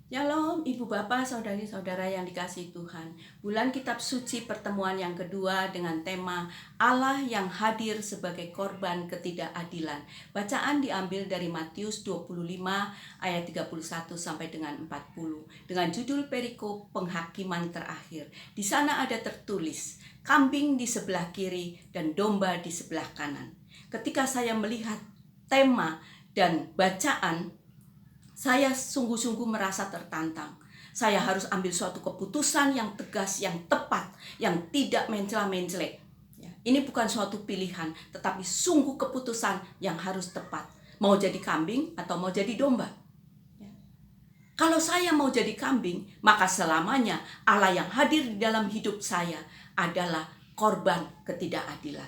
Shalom, Ibu Bapak, Saudari-saudara yang dikasihi Tuhan. Bulan Kitab Suci pertemuan yang kedua dengan tema Allah yang hadir sebagai korban ketidakadilan. Bacaan diambil dari Matius 25 ayat 31 sampai dengan 40 dengan judul perikop penghakiman terakhir. Di sana ada tertulis, kambing di sebelah kiri dan domba di sebelah kanan. Ketika saya melihat tema dan bacaan, saya sungguh-sungguh merasa tertantang. Saya harus ambil suatu keputusan yang tegas, yang tepat, yang tidak mencela-mencelek. Ini bukan suatu pilihan, tetapi sungguh keputusan yang harus tepat. Mau jadi kambing atau mau jadi domba? Kalau saya mau jadi kambing, maka selamanya Allah yang hadir di dalam hidup saya adalah korban ketidakadilan.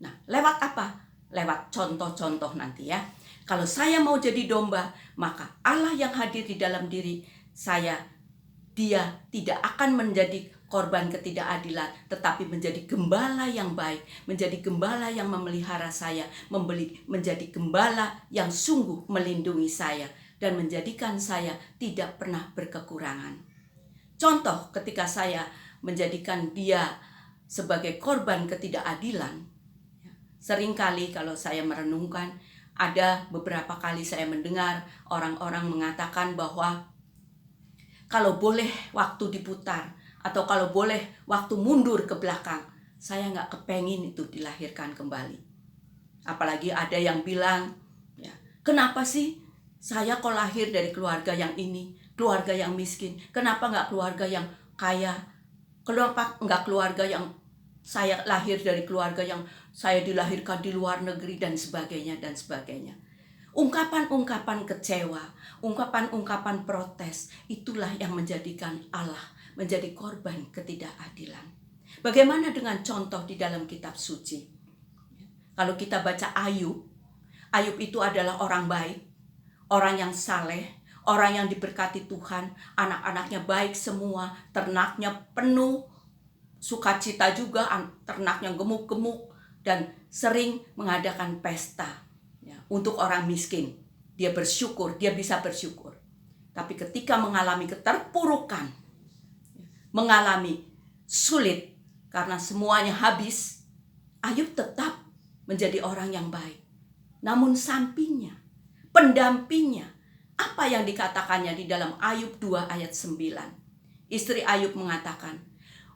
Nah, lewat apa? Lewat contoh-contoh nanti ya. Kalau saya mau jadi domba, maka Allah yang hadir di dalam diri saya, Dia tidak akan menjadi korban ketidakadilan, tetapi menjadi gembala yang baik, menjadi gembala yang memelihara saya, menjadi gembala yang sungguh melindungi saya, dan menjadikan saya tidak pernah berkekurangan. Contoh ketika saya menjadikan Dia sebagai korban ketidakadilan, seringkali kalau saya merenungkan, ada beberapa kali saya mendengar orang-orang mengatakan bahwa kalau boleh waktu diputar atau kalau boleh waktu mundur ke belakang, saya nggak kepengin itu dilahirkan kembali. Apalagi ada yang bilang, ya, kenapa sih saya kok lahir dari keluarga yang ini, keluarga yang miskin, kenapa nggak keluarga yang kaya, kenapa nggak keluarga yang saya lahir dari keluarga yang saya dilahirkan di luar negeri dan sebagainya dan sebagainya. Ungkapan-ungkapan kecewa, ungkapan-ungkapan protes, itulah yang menjadikan Allah menjadi korban ketidakadilan. Bagaimana dengan contoh di dalam kitab suci? Kalau kita baca Ayub, Ayub itu adalah orang baik, orang yang saleh, orang yang diberkati Tuhan, anak-anaknya baik semua, ternaknya penuh sukacita juga, ternaknya gemuk-gemuk, dan sering mengadakan pesta ya, untuk orang miskin. Dia bersyukur, dia bisa bersyukur. Tapi ketika mengalami keterpurukan, mengalami sulit karena semuanya habis, Ayub tetap menjadi orang yang baik. Namun sampingnya, pendampingnya, apa yang dikatakannya di dalam Ayub 2 ayat 9? Istri Ayub mengatakan,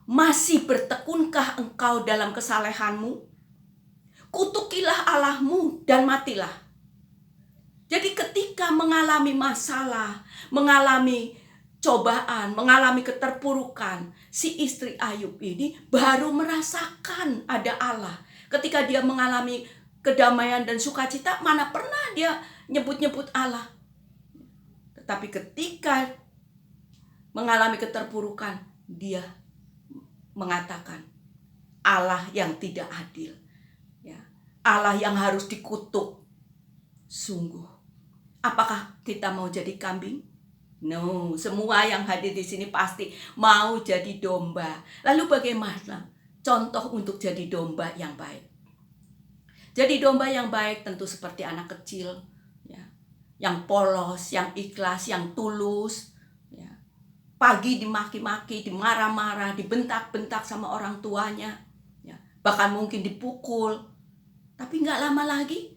masih bertekunkah engkau dalam kesalehanmu? Kutukilah Allahmu dan matilah. Jadi ketika mengalami masalah, mengalami cobaan, mengalami keterpurukan, si istri Ayub ini baru merasakan ada Allah. Ketika dia mengalami kedamaian dan sukacita, mana pernah dia nyebut-nyebut Allah. Tetapi ketika mengalami keterpurukan, dia mengatakan Allah yang tidak adil. Allah yang harus dikutuk. Sungguh, apakah kita mau jadi kambing? No, semua yang hadir di sini pasti mau jadi domba. Lalu bagaimana contoh untuk jadi domba yang baik? Jadi domba yang baik tentu seperti anak kecil, ya, yang polos, yang ikhlas, yang tulus. Ya. Pagi dimaki-maki, dimarah-marah, dibentak-bentak sama orang tuanya, ya, bahkan mungkin dipukul. Tapi gak lama lagi,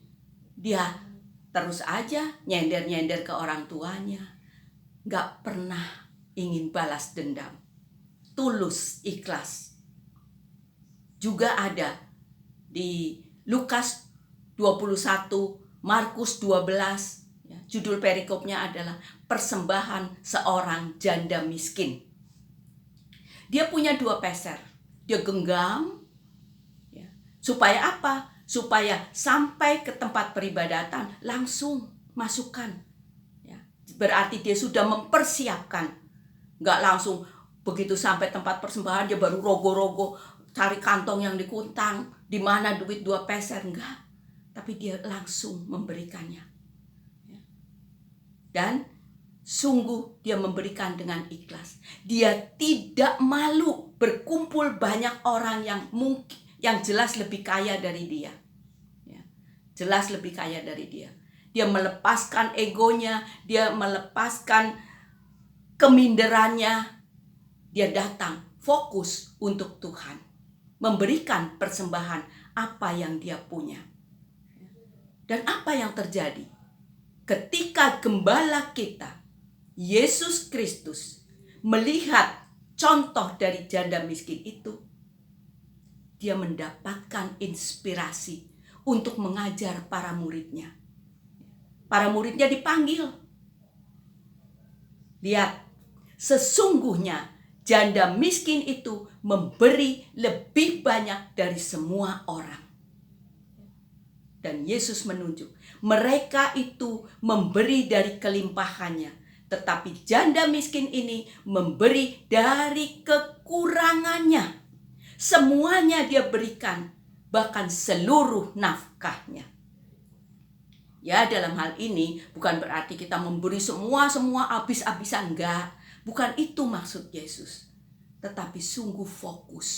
dia terus aja nyender-nyender ke orang tuanya. Gak pernah ingin balas dendam. Tulus, ikhlas. Juga ada di Lukas 21, Markus 12. Judul perikopnya adalah persembahan seorang janda miskin. Dia punya 2 peser. Dia genggam. Supaya apa? Supaya sampai ke tempat peribadatan langsung masukkan. Ya, berarti dia sudah mempersiapkan. Nggak langsung begitu sampai tempat persembahan dia baru rogo-rogo cari kantong yang dikuntang. Di mana duit 2 peser? Enggak. Tapi dia langsung memberikannya. Ya. Dan sungguh dia memberikan dengan ikhlas. Dia tidak malu berkumpul banyak orang yang mungkin yang jelas lebih kaya dari dia. Ya, jelas lebih kaya dari dia. Dia melepaskan egonya, dia melepaskan keminderannya, dia datang fokus untuk Tuhan, memberikan persembahan apa yang dia punya. Dan apa yang terjadi? Ketika gembala kita, Yesus Kristus, melihat contoh dari janda miskin itu, dia mendapatkan inspirasi untuk mengajar para muridnya. Para muridnya dipanggil. Lihat, sesungguhnya janda miskin itu memberi lebih banyak dari semua orang. Dan Yesus menunjuk, mereka itu memberi dari kelimpahannya. Tetapi janda miskin ini memberi dari kekurangannya. Semuanya dia berikan, bahkan seluruh nafkahnya. Ya, dalam hal ini bukan berarti kita memberi semua habis-habisan, enggak. Bukan itu maksud Yesus. Tetapi sungguh fokus,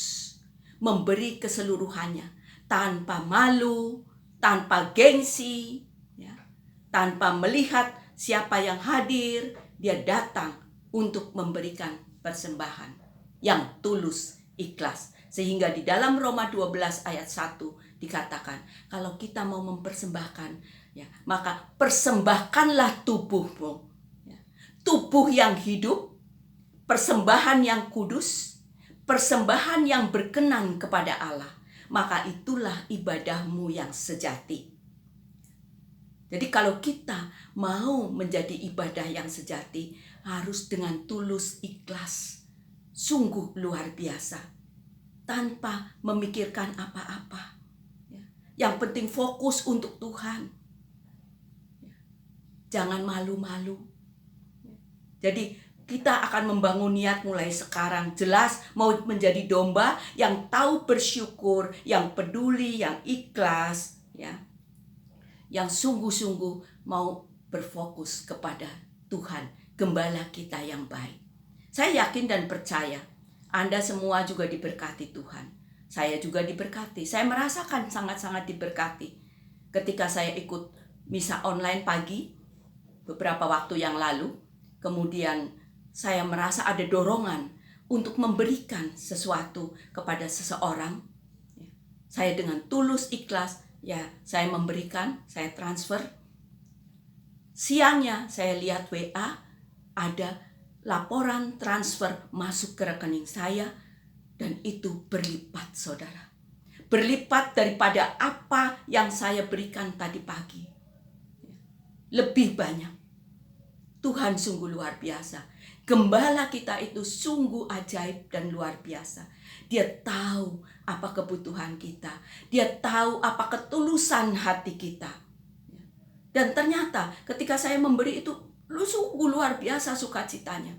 memberi keseluruhannya, tanpa malu, tanpa gengsi, ya, tanpa melihat siapa yang hadir. Dia datang untuk memberikan persembahan yang tulus, ikhlas. Sehingga di dalam Roma 12 ayat 1 dikatakan, kalau kita mau mempersembahkan, ya, maka persembahkanlah tubuhmu, ya, tubuh yang hidup, persembahan yang kudus, persembahan yang berkenan kepada Allah. Maka itulah ibadahmu yang sejati. Jadi kalau kita mau menjadi ibadah yang sejati, harus dengan tulus, ikhlas, sungguh luar biasa, tanpa memikirkan apa-apa. Yang penting fokus untuk Tuhan. Jangan malu-malu. Jadi kita akan membangun niat mulai sekarang. Jelas mau menjadi domba yang tahu bersyukur, yang peduli, yang ikhlas, ya, yang sungguh-sungguh mau berfokus kepada Tuhan, gembala kita yang baik. Saya yakin dan percaya Anda semua juga diberkati Tuhan. Saya juga diberkati. Saya merasakan sangat-sangat diberkati ketika saya ikut misa online pagi beberapa waktu yang lalu. Kemudian saya merasa ada dorongan untuk memberikan sesuatu kepada seseorang. Saya dengan tulus ikhlas, ya, saya memberikan, saya transfer. Siangnya saya lihat WA, ada laporan transfer masuk ke rekening saya, dan itu berlipat, saudara. Berlipat daripada apa yang saya berikan tadi pagi. Lebih banyak. Tuhan sungguh luar biasa. Gembala kita itu sungguh ajaib dan luar biasa. Dia tahu apa kebutuhan kita. Dia tahu apa ketulusan hati kita. Dan ternyata ketika saya memberi itu sungguh luar biasa sukacitanya.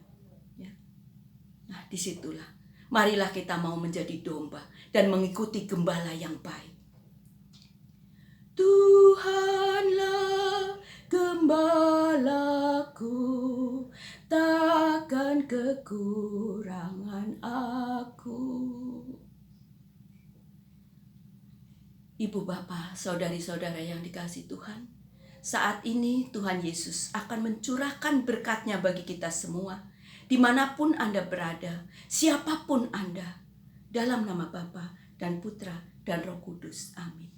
Nah, disitulah. Marilah kita mau menjadi domba dan mengikuti gembala yang baik. Tuhanlah gembalaku, takkan kekurangan aku. Ibu bapa, saudari-saudara yang dikasihi Tuhan, saat ini Tuhan Yesus akan mencurahkan berkat-Nya bagi kita semua, dimanapun Anda berada, siapapun Anda, dalam nama Bapa dan Putra dan Roh Kudus. Amin.